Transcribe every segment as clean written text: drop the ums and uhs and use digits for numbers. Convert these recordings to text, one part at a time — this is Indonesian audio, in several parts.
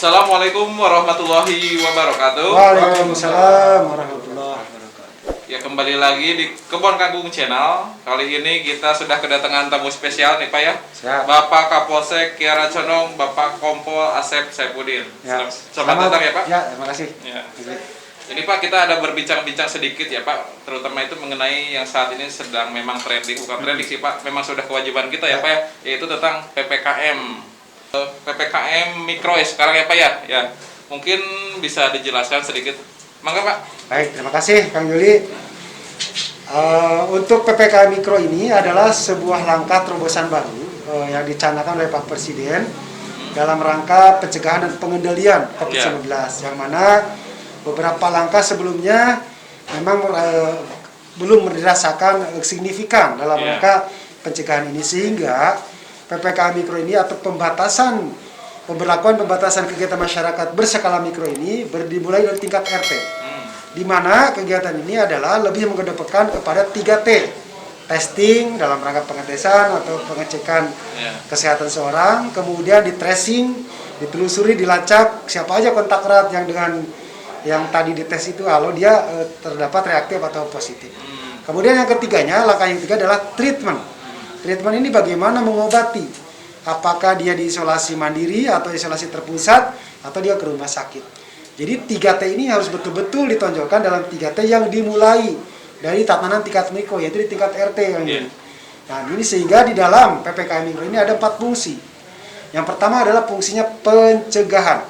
Assalamualaikum warahmatullahi wabarakatuh. Waalaikumsalam warahmatullahi wabarakatuh. Ya, kembali lagi di Kebon Kangkung Channel. Kali ini kita sudah kedatangan tamu spesial nih Pak ya. Siap. Bapak Kapolsek Kiara Condong, Bapak Kompol Asep Saipudin. Ya. Selamat datang ya Pak. Ya, terima kasih. Ya. Ini Pak, kita ada berbincang-bincang sedikit ya Pak, terutama itu mengenai yang saat ini sedang memang trending, bukan trending sih Pak, memang sudah kewajiban kita ya Pak ya, yaitu tentang PPKM. PPKM Mikro ya sekarang ya Pak ya. Ya, mungkin bisa dijelaskan sedikit. Mangga Pak. Baik, terima kasih Kang Juli. Untuk PPKM Mikro ini adalah sebuah langkah terobosan baru yang dicanangkan oleh Pak Presiden dalam rangka pencegahan dan pengendalian COVID-19, yang mana beberapa langkah sebelumnya memang belum dirasakan signifikan dalam rangka pencegahan ini, sehingga PPKM Mikro ini atau pemberlakuan pembatasan kegiatan masyarakat berskala mikro ini dimulai dari tingkat RT, di mana kegiatan ini adalah lebih mengedepankan kepada 3T, testing dalam rangka pengetesan atau pengecekan kesehatan seorang, kemudian di tracing, ditelusuri, dilacak siapa aja kontak erat yang tadi dites itu, kalau dia terdapat reaktif atau positif. Kemudian yang ketiganya, langkah yang ketiga adalah treatment. Treatment ini bagaimana mengobati, apakah dia di isolasi mandiri atau isolasi terpusat atau dia ke rumah sakit. Jadi 3T ini harus betul-betul ditonjolkan dalam 3T yang dimulai dari tatanan tingkat mikro, yaitu di tingkat RT yang ini. Nah, ini sehingga di dalam PPKM Mikro ini ada 4 fungsi. Yang pertama adalah fungsinya pencegahan.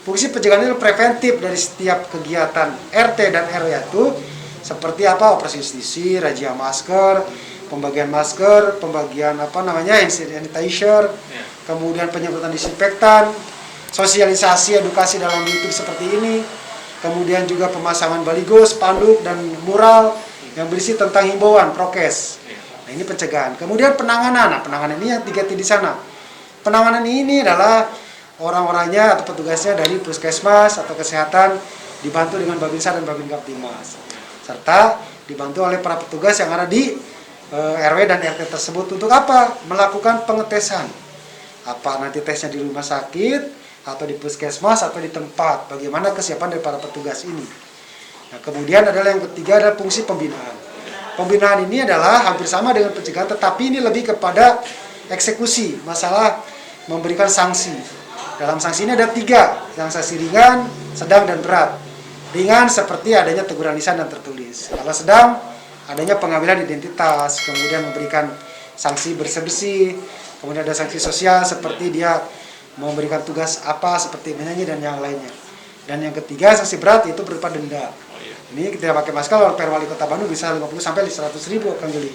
Fungsi pencegahan itu preventif dari setiap kegiatan RT dan RW, itu seperti apa? Operasi justisi, razia masker, pembagian masker, pembagian hand sanitizer, kemudian penyemprotan disinfektan, sosialisasi edukasi dalam YouTube seperti ini, kemudian juga pemasangan baligo, spanduk dan mural yang berisi tentang himbauan prokes. Nah, ini pencegahan. Kemudian penanganan. Nah, penanganan ini yang 3T di sana. Penanganan ini adalah orang-orangnya atau petugasnya dari puskesmas atau kesehatan dibantu dengan Babinsa dan Babin Kaptimas, serta dibantu oleh para petugas yang ada di RW dan RT tersebut untuk apa? Melakukan pengetesan. Apa nanti tesnya di rumah sakit atau di puskesmas atau di tempat, bagaimana kesiapan dari para petugas ini. Nah, kemudian adalah yang ketiga adalah fungsi pembinaan. Pembinaan ini adalah hampir sama dengan pencegahan, tetapi ini lebih kepada eksekusi, masalah memberikan sanksi. Dalam sanksi ini ada 3, yang sanksi ringan, sedang, dan berat. Ringan seperti adanya teguran lisan dan tertulis. Kalau sedang, adanya pengambilan identitas, kemudian memberikan sanksi bersih-bersih, kemudian ada sanksi sosial seperti dia memberikan tugas apa seperti menyanyi dan yang lainnya. Dan yang ketiga, sanksi berat itu berupa denda. Ini kita pakai masker, kalau Perwali Kota Bandung bisa 50 sampai 100 ribu, Kang Juli.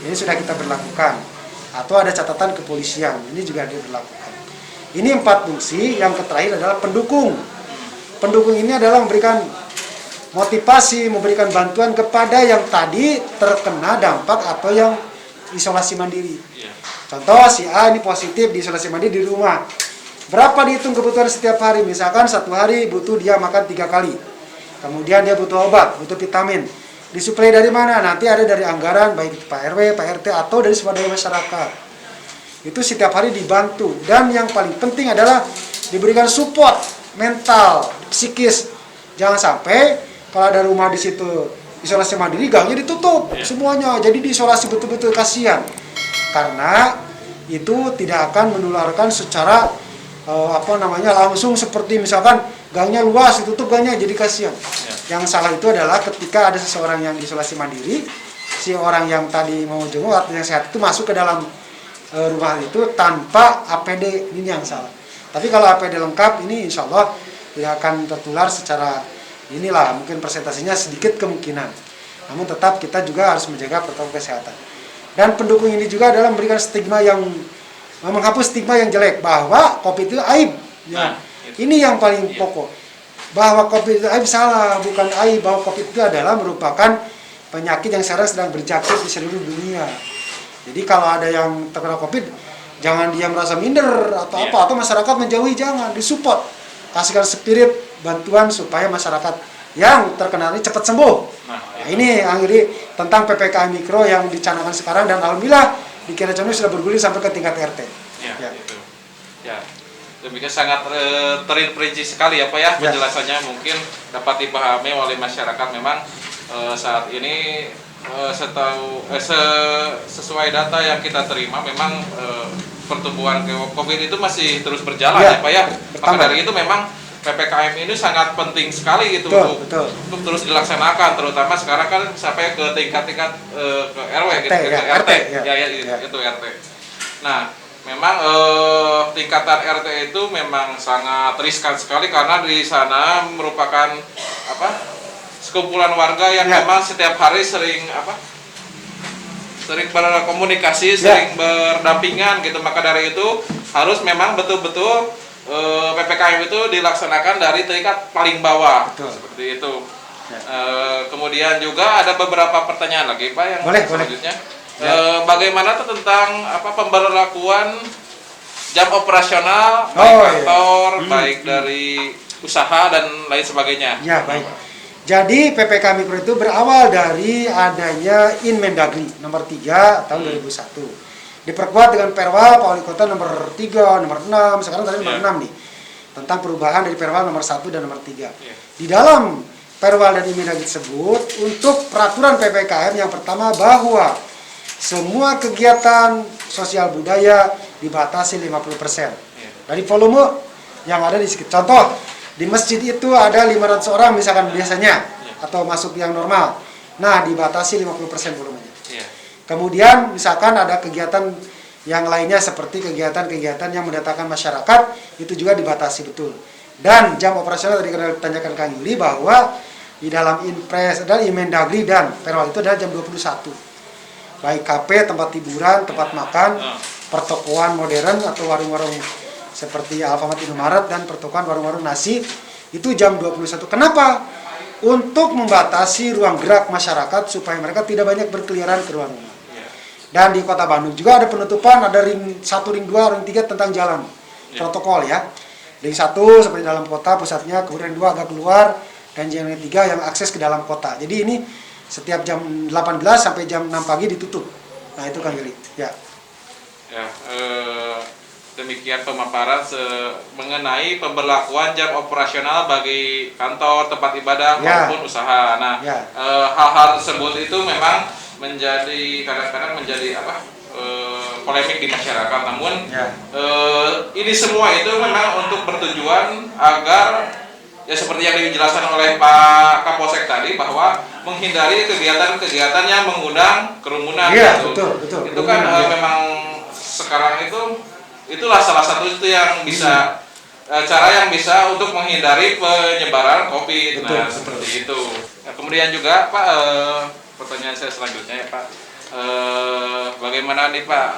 Ini sudah kita berlakukan. Atau ada catatan kepolisian, ini juga diberlakukan. Ini 4 fungsi. Yang terakhir adalah pendukung. Pendukung ini adalah memberikan motivasi, memberikan bantuan kepada yang tadi terkena dampak atau yang isolasi mandiri. Contoh, si A ini positif di isolasi mandiri di rumah. Berapa dihitung kebutuhan setiap hari? Misalkan 1 hari butuh dia makan 3 kali. Kemudian dia butuh obat, butuh vitamin. Disuplai dari mana? Nanti ada dari anggaran, baik itu Pak RW, Pak RT, atau dari swadaya masyarakat. Itu setiap hari dibantu. Dan yang paling penting adalah diberikan support mental, psikis. Jangan sampai kalau ada rumah di situ isolasi mandiri, gangnya ditutup semuanya. Jadi diisolasi betul-betul, kasihan. Karena itu tidak akan menularkan secara langsung, seperti misalkan gangnya luas ditutup gangnya, jadi kasihan. Yang salah itu adalah ketika ada seseorang yang isolasi mandiri, si orang yang tadi mau jenguk atau yang sehat itu masuk ke dalam rumah itu tanpa APD, ini yang salah. Tapi kalau APD lengkap, ini insya Allah tidak akan tertular secara mungkin presentasinya sedikit kemungkinan. Namun tetap kita juga harus menjaga protokol kesehatan. Dan pendukung ini juga adalah memberikan stigma menghapus stigma yang jelek bahwa COVID itu aib. Ini yang paling pokok. Bahwa COVID itu aib salah, bukan aib. Bahwa COVID itu adalah merupakan penyakit yang sekarang sedang berjangkit di seluruh dunia. Jadi kalau ada yang terkena COVID, jangan dia merasa minder atau masyarakat menjauhi, jangan, disupport. Kasihkan spirit bantuan supaya masyarakat yang terkena ini cepat sembuh. Nah, ini akhirnya tentang PPKM Mikro yang dicanangkan sekarang, dan alhamdulillah di Kiara Condong sudah bergulir sampai ke tingkat RT. Itu. Ya. demikian sangat terinperinci sekali ya Pak ya, Ya. penjelasannya mungkin dapat dipahami oleh masyarakat. Memang saat ini sesuai data yang kita terima memang pertumbuhan COVID itu masih terus berjalan ya Pak ya. Maka dari itu memang PPKM ini sangat penting sekali gitu untuk terus dilaksanakan, terutama sekarang kan sampai ke tingkat-tingkat ke RW gitu, ke RT. Itu RT. Nah, memang tingkatan RT itu memang sangat riskan sekali karena di sana merupakan sekumpulan warga yang memang setiap hari sering berkomunikasi, sering berdampingan gitu. Maka dari itu harus memang betul-betul PPKM itu dilaksanakan dari tingkat paling bawah. Seperti itu. Kemudian juga ada beberapa pertanyaan lagi Pak yang selanjutnya. Bagaimana tentang pemberlakuan jam operasional baik kantor, baik dari usaha dan lain sebagainya? Ya, baik. Jadi PPKM Mikro itu berawal dari adanya Inmendagri nomor 3 tahun 2001. Diperkuat dengan Perwal Pak Wali Kota nomor 3, nomor 6, sekarang tadi nomor 6 nih. Tentang perubahan dari Perwal nomor 1 dan nomor 3. Di dalam Perwal dan Inmendagri tersebut untuk peraturan PPKM yang pertama bahwa semua kegiatan sosial budaya dibatasi 50%. Dari volume yang ada di sekitar. Contoh, di masjid itu ada 500 orang misalkan biasanya atau masuk yang normal. Nah, dibatasi 50% volumenya. Kemudian misalkan ada kegiatan yang lainnya seperti kegiatan-kegiatan yang mendatangkan masyarakat itu juga dibatasi betul. Dan jam operasional tadi kita tanyakan Kang Yuli bahwa di dalam Inpres dan Inmendagri dan Perwal itu adalah jam 21. Baik kafe, tempat hiburan, tempat makan, pertokoan modern atau warung-warung seperti Alfamart, Indomaret dan pertokoan warung-warung nasi itu jam 21. Kenapa? Untuk membatasi ruang gerak masyarakat supaya mereka tidak banyak berkeliaran ke ruang rumah. Dan di Kota Bandung juga ada penutupan, ada ring 1, ring 2, ring 3 tentang jalan. Protokol ya. Ring 1 seperti dalam kota pusatnya, kemudian 2 agak keluar, dan yang 3 yang akses ke dalam kota. Jadi ini setiap jam 18 sampai jam 6 pagi ditutup. Nah itu Kang Yuli. Ya. Demikian pemaparan mengenai pemberlakuan jam operasional bagi kantor, tempat ibadah maupun usaha. Nah, hal-hal tersebut itu memang kadang-kadang menjadi polemik di masyarakat. Namun ini semua itu memang untuk bertujuan agar ya seperti yang dijelaskan oleh Pak Kapolsek tadi bahwa menghindari kegiatan-kegiatan yang mengundang kerumunan. Betul. Itu kan memang sekarang itulah salah satu itu yang bisa cara yang bisa untuk menghindari penyebaran COVID. Seperti itu. Nah, kemudian juga Pak, pertanyaan saya selanjutnya ya Pak, bagaimana nih Pak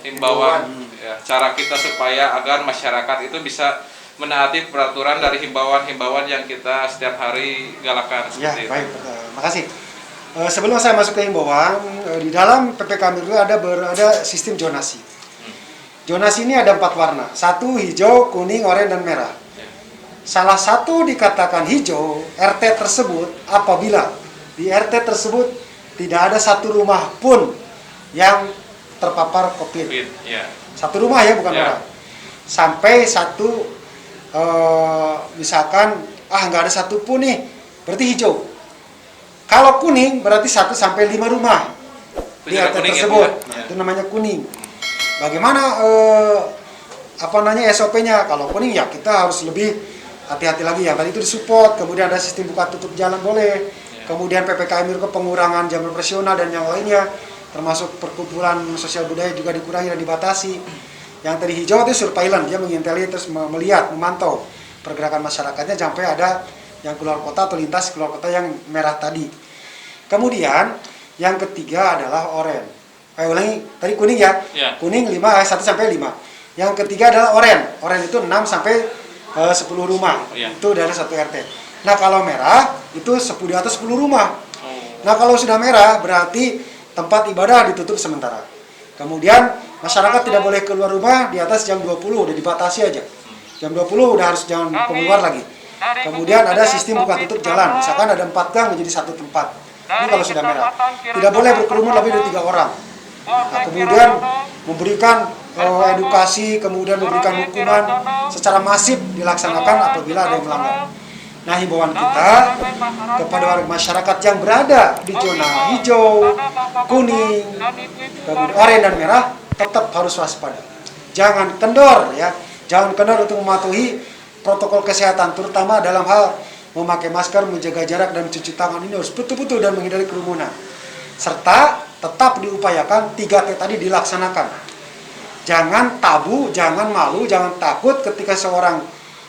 himbauan ya, cara kita supaya agar masyarakat itu bisa menaati peraturan dari himbauan-himbauan yang kita setiap hari galakan seperti itu. Baik, makasih. Sebelum saya masuk ke himbauan, di dalam PPKM itu ada sistem zonasi. Zonasi ini ada 4 warna, 1 hijau, kuning, oranye, dan merah. Salah satu dikatakan hijau, RT tersebut apabila di RT tersebut tidak ada satu rumah pun yang terpapar COVID. Satu rumah ya, bukan orang. Sampai satu, misalkan, nggak ada satu pun nih, berarti hijau. Kalau kuning berarti 1 sampai 5 rumah di RT tersebut. Itu namanya kuning. Bagaimana SOP-nya? Kalau kuning ya kita harus lebih hati-hati lagi ya. Tadi itu disupport, kemudian ada sistem buka tutup jalan boleh. Kemudian PPKM itu pengurangan jam operasional dan yang lainnya, termasuk perkumpulan sosial budaya juga dikurangi dan dibatasi. Yang tadi hijau itu surveillance, dia menginteli terus melihat, memantau pergerakan masyarakatnya sampai ada yang keluar kota atau lintas keluar kota yang merah tadi. Kemudian yang ketiga adalah oranye. Ulangi, tadi kuning ya. Kuning 1 sampai 5. Yang ketiga adalah oranye. Oranye itu 6 sampai 10 rumah. Itu dari satu RT. Nah, kalau merah itu di atas 10 rumah. Nah, kalau sudah merah berarti tempat ibadah ditutup sementara. Kemudian masyarakat tidak boleh keluar rumah di atas jam 20, udah dibatasi aja. Jam 20 udah harus jangan keluar lagi. Kemudian ada sistem buka tutup jalan, misalkan ada 4 gang menjadi 1 tempat. Ini kalau sudah merah. Tidak boleh berkerumun lebih dari 3 orang. Nah, kemudian memberikan edukasi, kemudian memberikan hukuman secara masif dilaksanakan apabila ada yang melanggar. Nah, himbauan kita kepada warga masyarakat yang berada di zona hijau, kuning, kemudian oranye dan merah tetap harus waspada. Jangan kendor ya, jangan kendor untuk mematuhi protokol kesehatan, terutama dalam hal memakai masker, menjaga jarak dan mencuci tangan ini harus betul-betul dan menghindari kerumunan. Serta tetap diupayakan 3T tadi dilaksanakan. Jangan tabu, jangan malu, jangan takut ketika seorang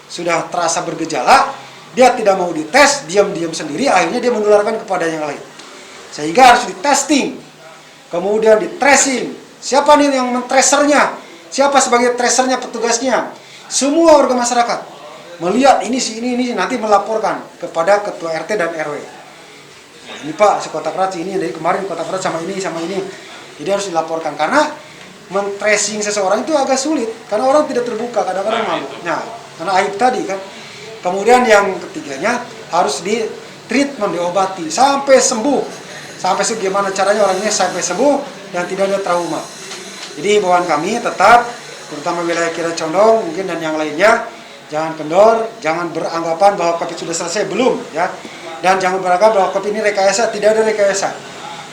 sudah terasa bergejala, dia tidak mau dites, diam-diam sendiri, akhirnya dia menularkan kepada yang lain. Sehingga harus ditesting, kemudian di tracing. Siapa nih yang men-tracernya? Siapa sebagai tracernya, petugasnya? Semua warga masyarakat melihat ini nanti melaporkan kepada ketua RT dan RW. Nah, ini Pak, sekotak rat ini dari kemarin kotak rat sama ini. Jadi harus dilaporkan karena men-tracing seseorang itu agak sulit karena orang tidak terbuka, kadang-kadang malu. Nah, karena aib tadi kan. Kemudian yang ketiganya harus di treatment, diobati sampai sembuh. Sampai gimana caranya orangnya sampai sembuh dan tidak ada trauma. Jadi himbauan kami tetap, terutama wilayah Kira Condong mungkin dan yang lainnya, jangan kendor, jangan beranggapan bahwa COVID sudah selesai, belum ya. Dan jangan beranggapan bahwa COVID ini rekayasa, tidak ada rekayasa.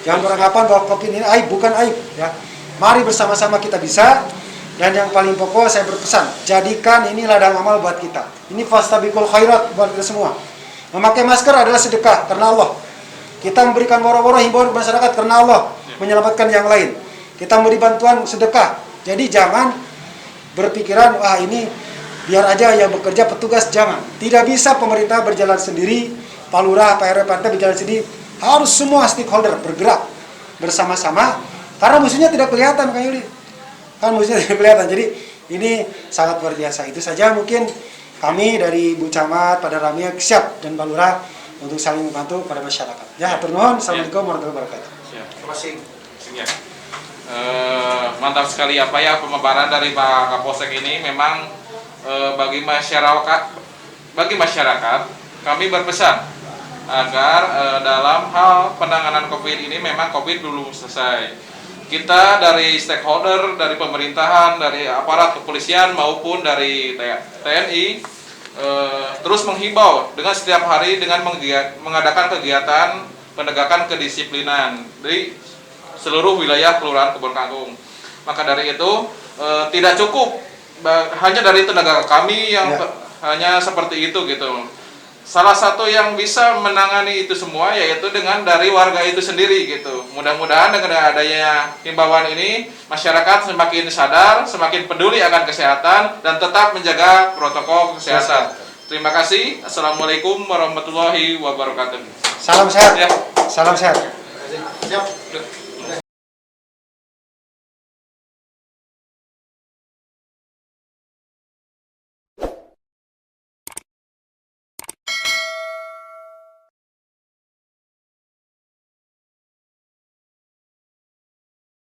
Jangan beranggapan bahwa COVID ini aib, bukan aib ya. Mari bersama-sama kita bisa. Dan yang paling pokok saya berpesan, jadikan ini ladang amal buat kita. Ini fastabiqul khairat buat kita semua. Memakai masker adalah sedekah karena Allah. Kita memberikan woro-woro himbauan ke masyarakat karena Allah, menyelamatkan yang lain. Kita memberi bantuan sedekah. Jadi jangan berpikiran, wah ini biar aja yang bekerja petugas, jangan. Tidak bisa pemerintah berjalan sendiri, Pak Lurah, Pak RW, Pak RT berjalan sendiri. Harus semua stakeholder bergerak bersama-sama karena musuhnya tidak kelihatan, Kang Yuli. Kan musuhnya tidak kelihatan. Jadi ini sangat luar biasa. Itu saja mungkin kami dari Bu Camat, Pada Ramia siap dan Pak Lurah untuk saling membantu pada masyarakat. Ya, hatur nuhun. Assalamualaikum warahmatullahi wabarakatuh. Terima kasih. Mantap sekali apa ya pemaparan dari Pak Kapolsek ini. Memang bagi masyarakat kami berpesan agar dalam hal penanganan COVID ini memang COVID belum selesai. Kita dari stakeholder, dari pemerintahan, dari aparat kepolisian maupun dari TNI terus menghimbau dengan setiap hari dengan mengadakan kegiatan penegakan kedisiplinan di seluruh wilayah Kelurahan Kebon Kangkung. Maka dari itu tidak cukup hanya dari tenaga kami yang hanya seperti itu gitu. Salah satu yang bisa menangani itu semua yaitu dengan dari warga itu sendiri gitu. Mudah-mudahan dengan adanya himbauan ini masyarakat semakin sadar, semakin peduli akan kesehatan dan tetap menjaga protokol kesehatan. Terima kasih. Assalamualaikum warahmatullahi wabarakatuh. Salam sehat. Ya. Salam sehat. Siap.